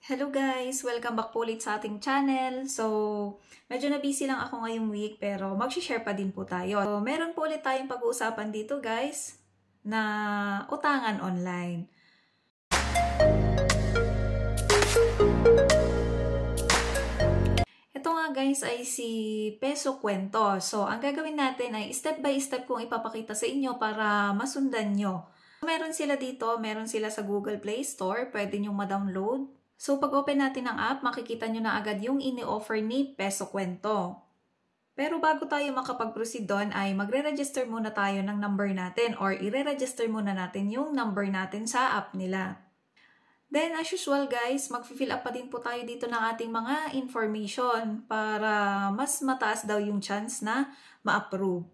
Hello guys! Welcome back po ulit sa ating channel. So, medyo na busy lang ako ngayong week pero mag-share pa din po tayo. So, meron po ulit tayong pag-uusapan dito guys na utangan online. Ito nga guys ay si Peso Kwento. So, ang gagawin natin ay step by step kong ipapakita sa inyo para masundan nyo. Meron sila dito, meron sila sa Google Play Store, pwede nyo ma-download. So, pag open natin ang app, makikita nyo na agad yung ini-offer ni Peso Kwento. Pero bago tayo makapag-proceed doon ay magre-register muna tayo ng number natin or i-re-register muna natin yung number natin sa app nila. Then, as usual guys, mag-fill up pa din po tayo dito ng ating mga information para mas mataas daw yung chance na ma-approve.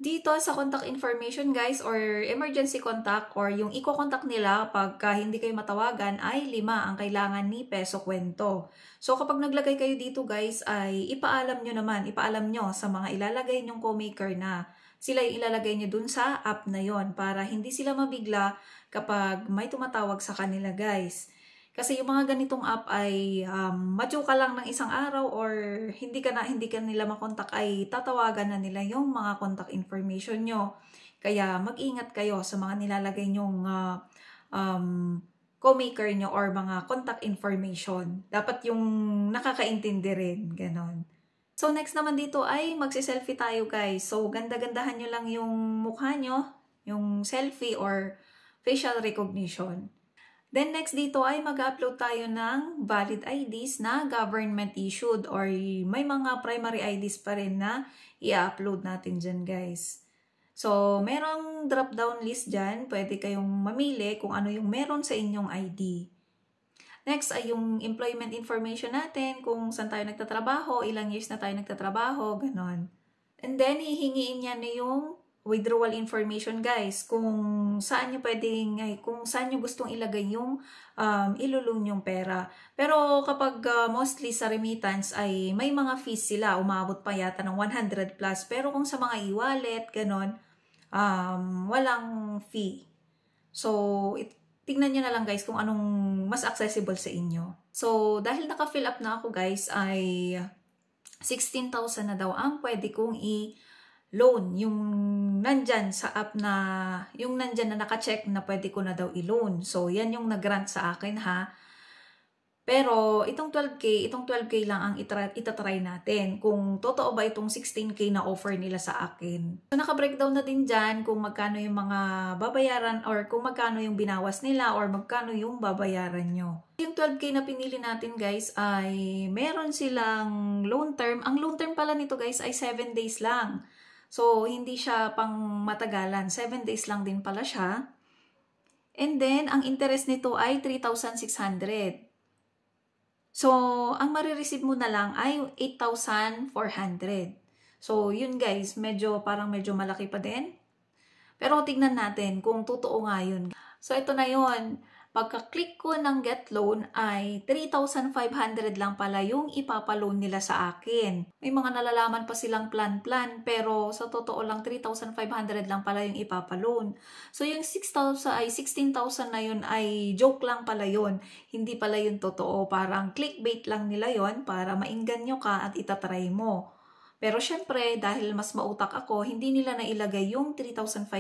Dito sa contact information guys or emergency contact or yung i-contact nila pagka hindi kayo matawagan ay 5 ang kailangan ni Peso Kwento. So kapag naglagay kayo dito guys ay ipaalam nyo sa mga ilalagay nyong co-maker na sila yung ilalagay nyo dun sa app na yon para hindi sila mabigla kapag may tumatawag sa kanila guys. Kasi yung mga ganitong app ay madyo ka lang ng isang araw or hindi ka nila makontak ay tatawagan na nila yung mga contact information nyo. Kaya mag-ingat kayo sa mga nilalagay nyong co-maker nyo or mga contact information. Dapat yung nakakaintindi rin, ganon. So next naman dito ay magsi-selfie tayo guys. So ganda-gandahan nyo lang yung mukha nyo, yung selfie or facial recognition. Then next dito ay mag-upload tayo ng valid IDs na government issued or may mga primary IDs pa rin na i-upload natin dyan guys. So merong drop-down list dyan, pwede kayong mamili kung ano yung meron sa inyong ID. Next ay yung employment information natin, kung saan tayo nagtatrabaho, ilang years na tayo nagtatrabaho, ganon. And then hihingiin niya na yung withdrawal information guys, kung saan nyo kung saan nyo gustong ilagay yung ilulong yung pera. Pero kapag mostly sa remittance ay may mga fees sila, umabot pa yata ng 100 plus. Pero kung sa mga e-wallet, ganon, walang fee. So, tingnan nyo na lang guys kung anong mas accessible sa inyo. So, dahil naka-fill up na ako guys, ay 16,000 na daw ang pwede kong i-loan. Yung nandyan sa app na, yung nandyan na naka-check na pwede ko na daw i-loan. So, yan yung nag-grant sa akin ha. Pero, itong 12K lang ang itatry natin. Kung totoo ba itong 16K na offer nila sa akin. So, naka-breakdown na din dyan kung magkano yung mga babayaran or kung magkano yung binawas nila or magkano yung babayaran nyo. Yung 12K na pinili natin guys ay meron silang loan term. Ang loan term pala nito guys ay 7 days lang. So, hindi siya pang matagalan. 7 days lang din pala siya. And then, ang interest nito ay 3,600. So, ang marireceive mo na lang ay 8,400. So, yun guys, parang medyo malaki pa din. Pero tignan natin kung totoo nga yun. So, ito na yun. Pagka-click ko ng get loan ay 3,500 lang pala yung ipapaloan nila sa akin. May mga nalalaman pa silang plan-plan pero sa totoo lang 3,500 lang pala yung ipapaloan. So yung 6,000 ay 16,000 na yun ay joke lang pala yun. Hindi pala yun totoo. Parang clickbait lang nila yun para mainganyo ka at itatry mo. Pero syempre dahil mas mautak ako, hindi nila nailagay yung 3,500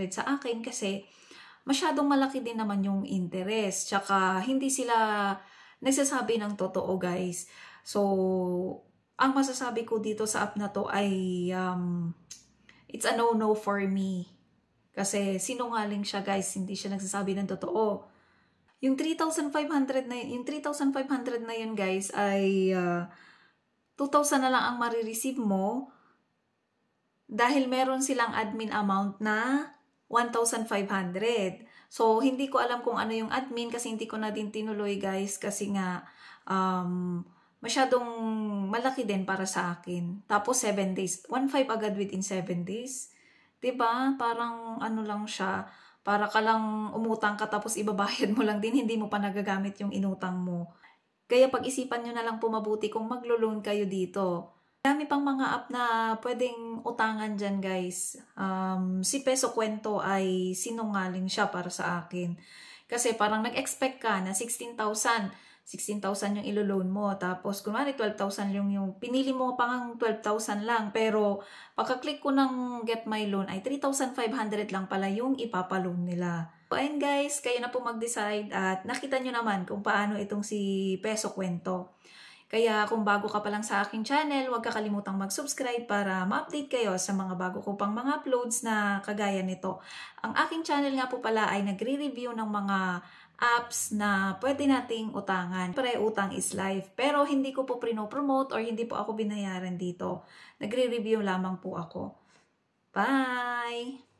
sa akin kasi masyadong malaki din naman yung interest. Tsaka hindi sila nagsasabi ng totoo guys. So, ang masasabi ko dito sa app na to ay it's a no-no for me. Kasi sinungaling siya guys, hindi siya nagsasabi ng totoo. Yung 3,500 na yun guys ay 2,000 na lang ang marireceive mo dahil meron silang admin amount na 1,500. So, hindi ko alam kung ano yung admin kasi hindi ko na din tinuloy guys kasi nga masyadong malaki din para sa akin. Tapos 7 days. 1,500 agad within 7 days. Diba? Parang ano lang siya. Para ka lang umutang ka tapos ibabayad mo lang din. Hindi mo pa nagagamit yung inutang mo. Kaya pag-isipan nyo na lang po mabuti kung maglo-loan kayo dito. Dami pang mga app na pwedeng utangan dyan guys. Si Peso Kwento ay sinungaling siya para sa akin. Kasi parang nag-expect ka na 16,000 16,000 yung ilo-loan mo. Tapos, kunwari 12,000 yung pinili mo pang 12,000 lang. Pero, pagka-click ko ng Get My Loan ay 3,500 lang pala yung ipapaloan nila. So, ayun guys, kayo na po mag-decide at nakita nyo naman kung paano itong si Peso Kwento. Kaya kung bago ka pa lang sa aking channel, huwag kakalimutang mag-subscribe para ma-update kayo sa mga bago ko pang mga uploads na kagaya nito. Ang aking channel nga po pala ay nagre-review ng mga apps na pwede nating utangan. Pre, utang is life. Pero hindi ko po promote or hindi po ako binayaran dito. Nagre-review lamang po ako. Bye!